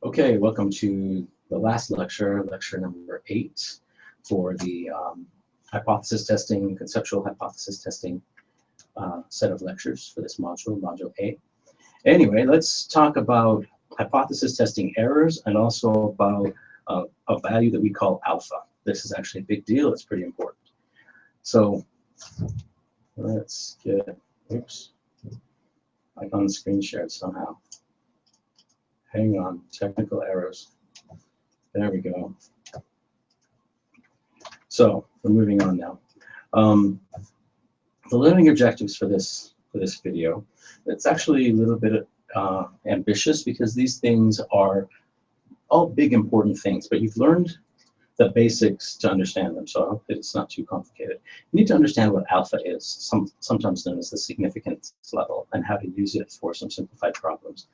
Okay, welcome to the last lecture, lecture number 8 for the hypothesis testing, conceptual hypothesis testing set of lectures for this module, module 8. Anyway, let's talk about hypothesis testing errors and also about a value that we call alpha. This is actually a big deal, it's pretty important. So let's get, oops, I got the screen shared somehow. Hang on, technical errors. There we go. So we're moving on now. The learning objectives for this video, it's actually a little bit ambitious because these things are all big important things, but you've learned the basics to understand them, so I hope that it's not too complicated. You need to understand what alpha is, sometimes known as the significance level, and how to use it for some simplified problems.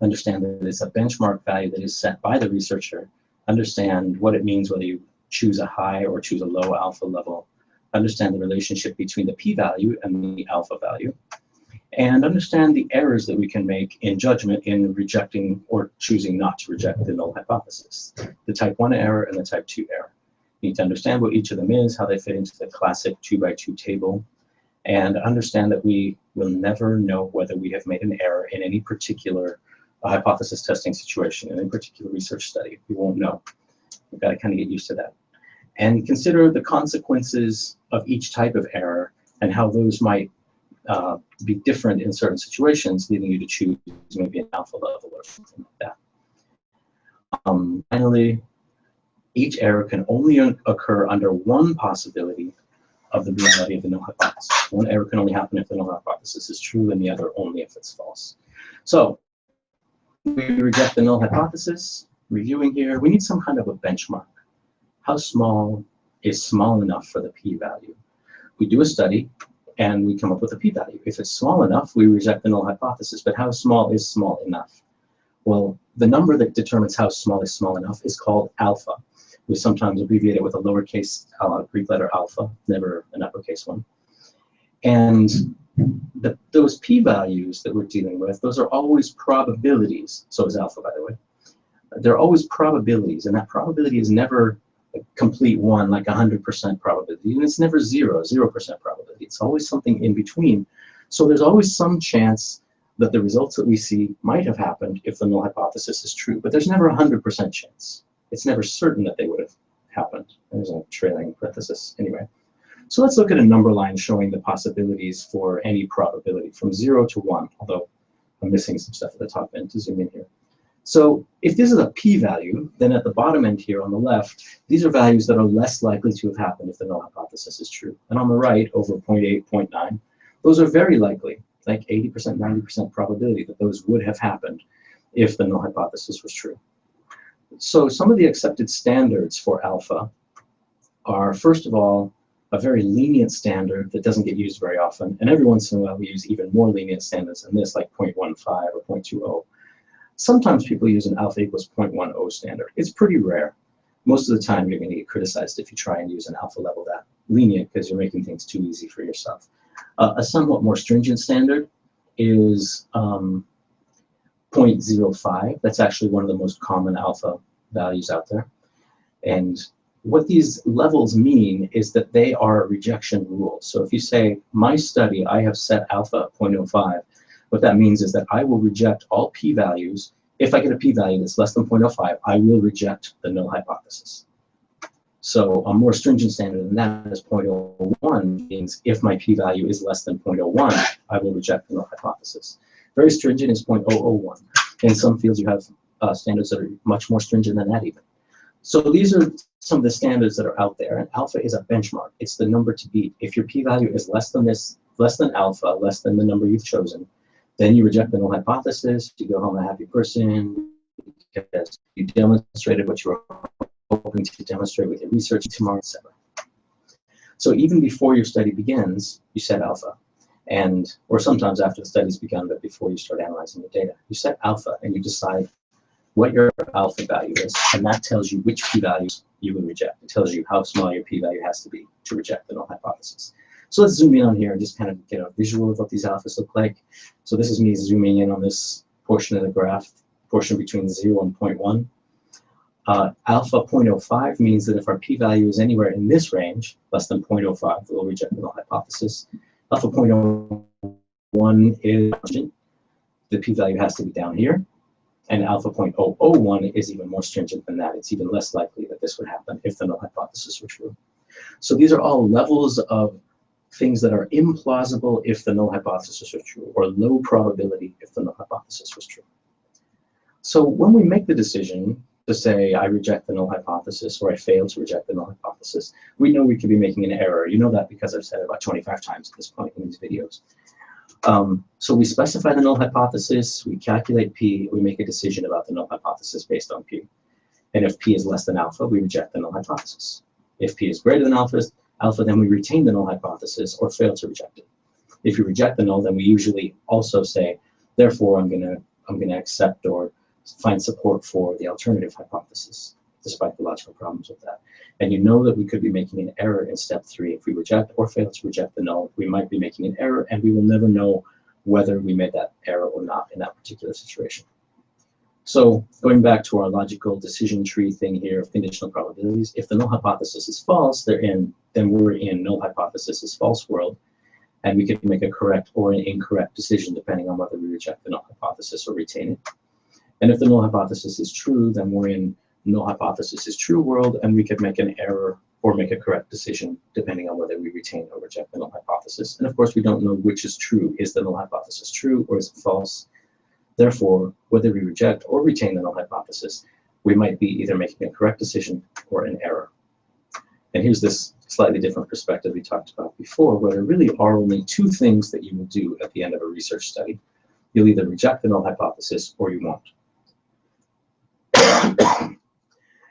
Understand that it's a benchmark value that is set by the researcher. Understand what it means whether you choose a high or choose a low alpha level. Understand the relationship between the p-value and the alpha value. And understand the errors that we can make in judgment in rejecting or choosing not to reject the null hypothesis. The type 1 error and the type 2 error. You need to understand what each of them is, how they fit into the classic 2x2 table, and understand that we will never know whether we have made an error in any particular hypothesis testing situation, in a particular research study. We won't know. We've got to kind of get used to that. And consider the consequences of each type of error and how those might be different in certain situations, leading you to choose maybe an alpha level or something like that. Finally, each error can only occur under one possibility of the reality of the null hypothesis. One error can only happen if the null hypothesis is true, and the other only if it's false. So we reject the null hypothesis. Reviewing here, we need some kind of a benchmark. How small is small enough for the p-value? We do a study and we come up with a p-value. If it's small enough, we reject the null hypothesis, but how small is small enough? Well, the number that determines how small is small enough is called alpha. We sometimes abbreviate it with a lowercase Greek letter alpha, never an uppercase one. And those p-values that we're dealing with, those are always probabilities. So is alpha, by the way. They're always probabilities, and that probability is never a complete one, like 100% probability, and it's never 0% probability. It's always something in between. So there's always some chance that the results that we see might have happened if the null hypothesis is true, but there's never a 100% chance. It's never certain that they would have happened. There's a trailing parenthesis anyway. So let's look at a number line showing the possibilities for any probability from 0 to 1, although I'm missing some stuff at the top end to zoom in here. So if this is a p-value, then at the bottom end here on the left, these are values that are less likely to have happened if the null hypothesis is true. And on the right, over 0.8, 0.9, those are very likely, like 80%, 90% probability that those would have happened if the null hypothesis was true. So some of the accepted standards for alpha are, first of all, a very lenient standard that doesn't get used very often. And every once in a while, we use even more lenient standards than this, like 0.15 or 0.20. Sometimes people use an alpha equals 0.10 standard. It's pretty rare. Most of the time, you're going to get criticized if you try and use an alpha level that lenient because you're making things too easy for yourself. A somewhat more stringent standard is 0.05. That's actually one of the most common alpha values out there. And what these levels mean is that they are rejection rules. So if you say, my study, I have set alpha at 0.05, what that means is that I will reject all p-values. If I get a p-value that's less than 0.05, I will reject the null hypothesis. So a more stringent standard than that is 0.01, means if my p-value is less than 0.01, I will reject the null hypothesis. Very stringent is 0.001. In some fields, you have standards that are much more stringent than that even. So these are some of the standards that are out there, and alpha is a benchmark. It's the number to beat. If your p-value is less than this, less than alpha, less than the number you've chosen, then you reject the null hypothesis, you go home a happy person, because you demonstrated what you were hoping to demonstrate with your research tomorrow, etc. So even before your study begins, you set alpha. Or sometimes after the study's begun, but before you start analyzing the data, you set alpha and you decide what your alpha value is, and that tells you which p-values you will reject. It tells you how small your p-value has to be to reject the null hypothesis. So let's zoom in on here and just kind of get a visual of what these alphas look like. So this is me zooming in on this portion of the graph, portion between 0 and 0.1. Alpha 0.05 means that if our p-value is anywhere in this range, less than 0.05, we'll reject the null hypothesis. Alpha 0.01 is constant. The p-value has to be down here. And alpha 0.001 is even more stringent than that. It's even less likely that this would happen if the null hypothesis were true. So these are all levels of things that are implausible if the null hypothesis was true, or low probability if the null hypothesis was true. So when we make the decision to say, I reject the null hypothesis, or I fail to reject the null hypothesis, we know we could be making an error. You know that because I've said it about 25 times at this point in these videos. So we specify the null hypothesis, we calculate P, we make a decision about the null hypothesis based on P. And if P is less than alpha, we reject the null hypothesis. If P is greater than alpha, then we retain the null hypothesis or fail to reject it. If you reject the null, then we usually also say, therefore, I'm gonna accept or find support for the alternative hypothesis, despite the logical problems with that. And you know that we could be making an error in step 3. If we reject or fail to reject the null, we might be making an error, and we will never know whether we made that error or not in that particular situation. So going back to our logical decision tree thing here of conditional probabilities, if the null hypothesis is false, then we're in null hypothesis is false world, and we can make a correct or an incorrect decision depending on whether we reject the null hypothesis or retain it. And if the null hypothesis is true, then we're in null hypothesis is true world, and we could make an error or make a correct decision depending on whether we retain or reject the null hypothesis. And of course, we don't know which is true. Is the null hypothesis true or is it false? Therefore, whether we reject or retain the null hypothesis, we might be either making a correct decision or an error. And here's this slightly different perspective we talked about before, where there really are only 2 things that you will do at the end of a research study. You'll either reject the null hypothesis or you won't.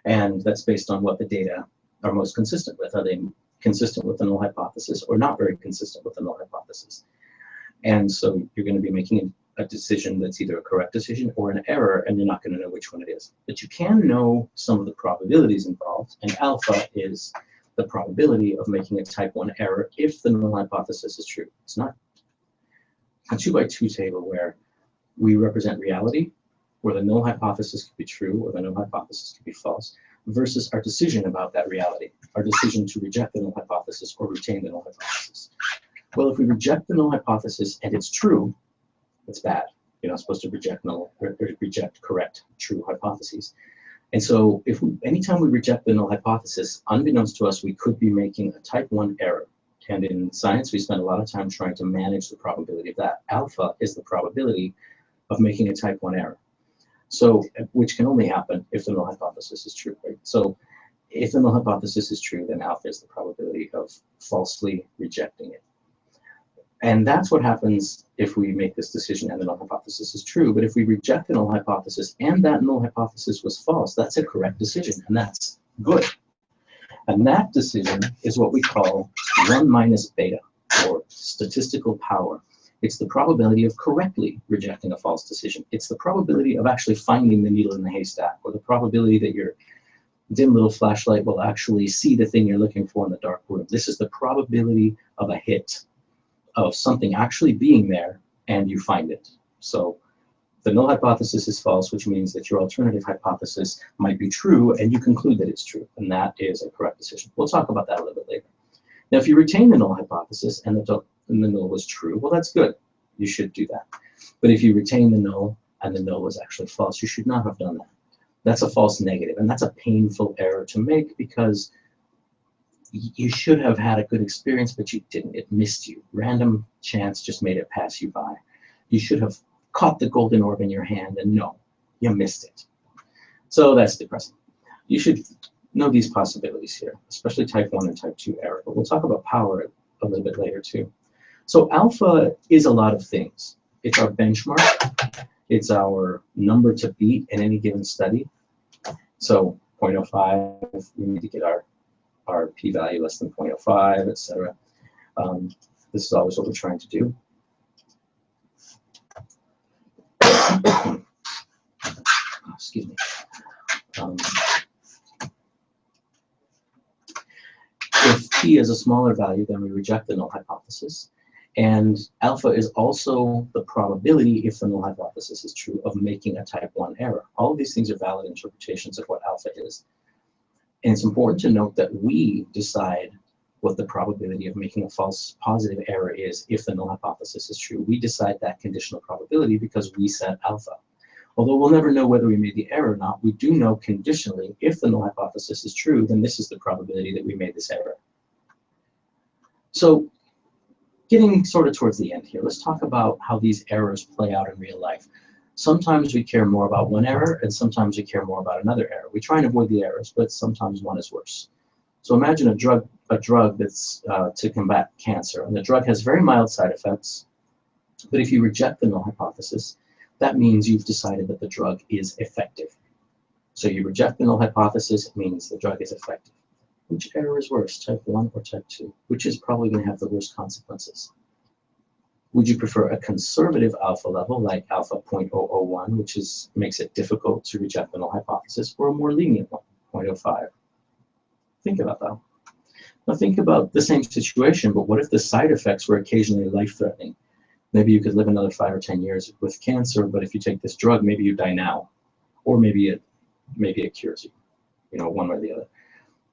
And that's based on what the data are most consistent with. Are they consistent with the null hypothesis or not very consistent with the null hypothesis? And so you're going to be making a decision that's either a correct decision or an error, and you're not going to know which one it is. But you can know some of the probabilities involved, and alpha is the probability of making a type 1 error if the null hypothesis is true. It's not a 2x2 table where we represent reality, where the null hypothesis could be true or the null hypothesis could be false, versus our decision about that reality, our decision to reject the null hypothesis or retain the null hypothesis. Well, if we reject the null hypothesis and it's true, it's bad. You're not supposed to reject null or reject correct, true hypotheses. And so anytime we reject the null hypothesis, unbeknownst to us, we could be making a type 1 error. And in science, we spend a lot of time trying to manage the probability of that. Alpha is the probability of making a type 1 error. So, which can only happen if the null hypothesis is true, right? So if the null hypothesis is true, then alpha is the probability of falsely rejecting it. And that's what happens if we make this decision and the null hypothesis is true. But if we reject the null hypothesis and that null hypothesis was false, that's a correct decision, and that's good. And that decision is what we call 1 minus beta, or statistical power. It's the probability of correctly rejecting a false decision. It's the probability of actually finding the needle in the haystack, or the probability that your dim little flashlight will actually see the thing you're looking for in the dark room. This is the probability of a hit, of something actually being there, and you find it. So the null hypothesis is false, which means that your alternative hypothesis might be true, and you conclude that it's true, and that is a correct decision. We'll talk about that a little bit later. Now, if you retain the null hypothesis and the null was true, well, that's good. You should do that. But if you retain the null and the null was actually false, you should not have done that. That's a false negative, and that's a painful error to make because you should have had a good experience, but you didn't. It missed you. Random chance just made it pass you by. You should have caught the golden orb in your hand, and no, you missed it. So that's depressing. You should know these possibilities here, especially type 1 and type 2 error. But we'll talk about power a little bit later too. So alpha is a lot of things. It's our benchmark. It's our number to beat in any given study. So 0.05, we need to get our p-value less than 0.05, etc. This is always what we're trying to do. Excuse me. If p is a smaller value, then we reject the null hypothesis. And alpha is also the probability, if the null hypothesis is true, of making a type 1 error. All of these things are valid interpretations of what alpha is. And it's important to note that we decide what the probability of making a false positive error is if the null hypothesis is true. We decide that conditional probability because we set alpha. Although we'll never know whether we made the error or not, we do know conditionally if the null hypothesis is true, then this is the probability that we made this error. So getting sort of towards the end here, let's talk about how these errors play out in real life. Sometimes we care more about one error, and sometimes we care more about another error. We try and avoid the errors, but sometimes one is worse. So imagine a drug that's to combat cancer, and the drug has very mild side effects, but if you reject the null hypothesis, that means you've decided that the drug is effective. So you reject the null hypothesis, it means the drug is effective. Which error is worse, type 1 or type 2? Which is probably going to have the worst consequences? Would you prefer a conservative alpha level, like alpha 0.001, which makes it difficult to reject the null hypothesis, or a more lenient one, 0.05? Think about that. Now think about the same situation, but what if the side effects were occasionally life-threatening? Maybe you could live another 5 or 10 years with cancer, but if you take this drug, maybe you die now, or maybe it cures you, one way or the other.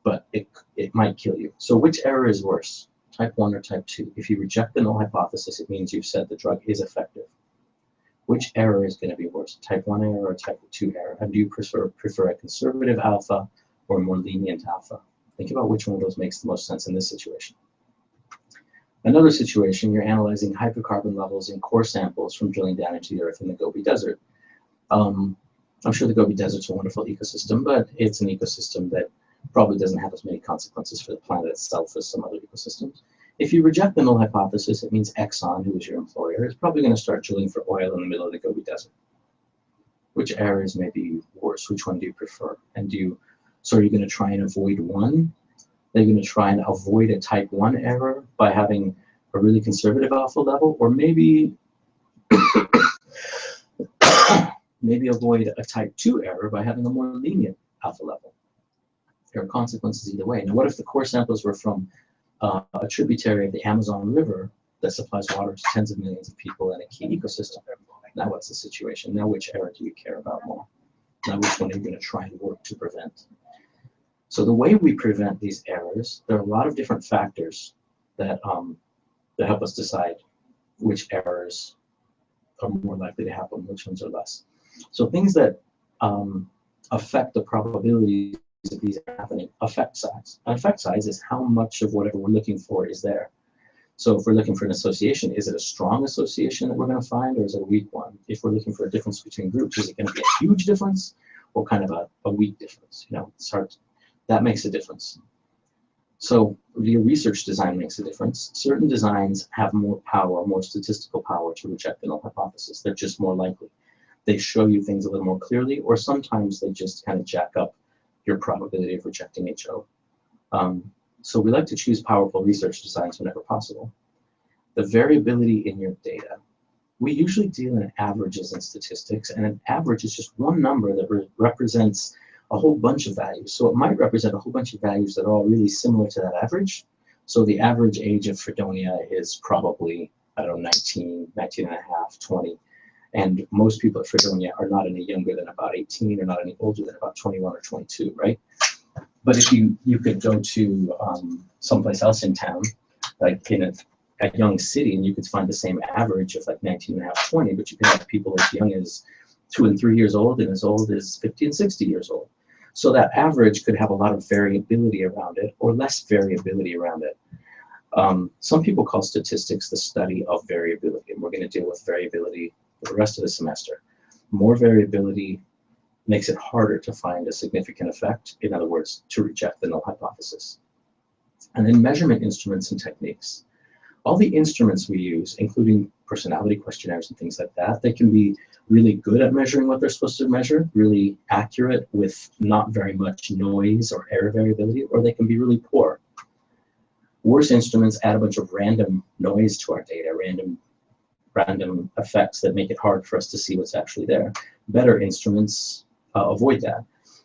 But it might kill you. So which error is worse, type 1 or type 2? If you reject the null hypothesis, it means you've said the drug is effective. Which error is going to be worse, type 1 error or type 2 error? And do you prefer a conservative alpha or a more lenient alpha? Think about which one of those makes the most sense in this situation. Another situation, you're analyzing hydrocarbon levels in core samples from drilling down into the earth in the Gobi Desert. I'm sure the Gobi Desert's a wonderful ecosystem, but it's an ecosystem that probably doesn't have as many consequences for the planet itself as some other ecosystems. If you reject the null hypothesis, it means Exxon, who is your employer, is probably going to start drilling for oil in the middle of the Gobi Desert. Which error is maybe worse? Which one do you prefer? And so are you going to try and avoid one? Are you going to try and avoid a type 1 error by having a really conservative alpha level? Or maybe avoid a type 2 error by having a more lenient alpha level? There are consequences either way. Now, what if the core samples were from a tributary of the Amazon River that supplies water to tens of millions of people in a key ecosystem? Now, what's the situation? Now, which error do you care about more? Now, which one are you going to try and work to prevent? So the way we prevent these errors, there are a lot of different factors that help us decide which errors are more likely to happen, which ones are less. So things that affect the probability of these happening, effect size. An effect size is how much of whatever we're looking for is there. So if we're looking for an association, is it a strong association that we're going to find, or is it a weak one? If we're looking for a difference between groups, is it going to be a huge difference or kind of a weak difference? It's hard. That makes a difference. So your research design makes a difference. Certain designs have more power, more statistical power to reject the null hypothesis. They're just more likely. They show you things a little more clearly, or sometimes they just kind of jack up your probability of rejecting HO. So we like to choose powerful research designs whenever possible. The variability in your data. We usually deal in averages in statistics, and an average is just one number that represents a whole bunch of values. So it might represent a whole bunch of values that are all really similar to that average. So the average age of Fredonia is probably, 19 and a half, 20. And most people at Fredonia are not any younger than about 18 or not any older than about 21 or 22, right? But if you could go to someplace else in town, like in a young city, and you could find the same average of 19 and a half, 20, but you could have people as young as 2 and 3 years old and as old as 50 and 60 years old. So that average could have a lot of variability around it or less variability around it. Some people call statistics the study of variability, and we're going to deal with variability for the rest of the semester. More variability makes it harder to find a significant effect, in other words, to reject the null hypothesis. And then measurement instruments and techniques. All the instruments we use, including personality questionnaires and things like that, they can be really good at measuring what they're supposed to measure, really accurate with not very much noise or error variability, or they can be really poor. Worse instruments add a bunch of random noise to our data, random effects that make it hard for us to see what's actually there. Better instruments avoid that.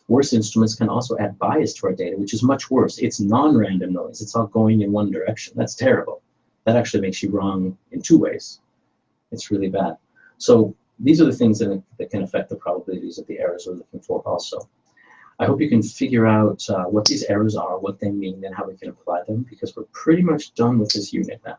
Worse instruments can also add bias to our data, which is much worse. It's non-random noise. It's all going in one direction. That's terrible. that actually makes you wrong in 2 ways. It's really bad. So these are the things that can affect the probabilities of the errors we're looking for also. I hope you can figure out what these errors are, what they mean, and how we can apply them, because we're pretty much done with this unit now.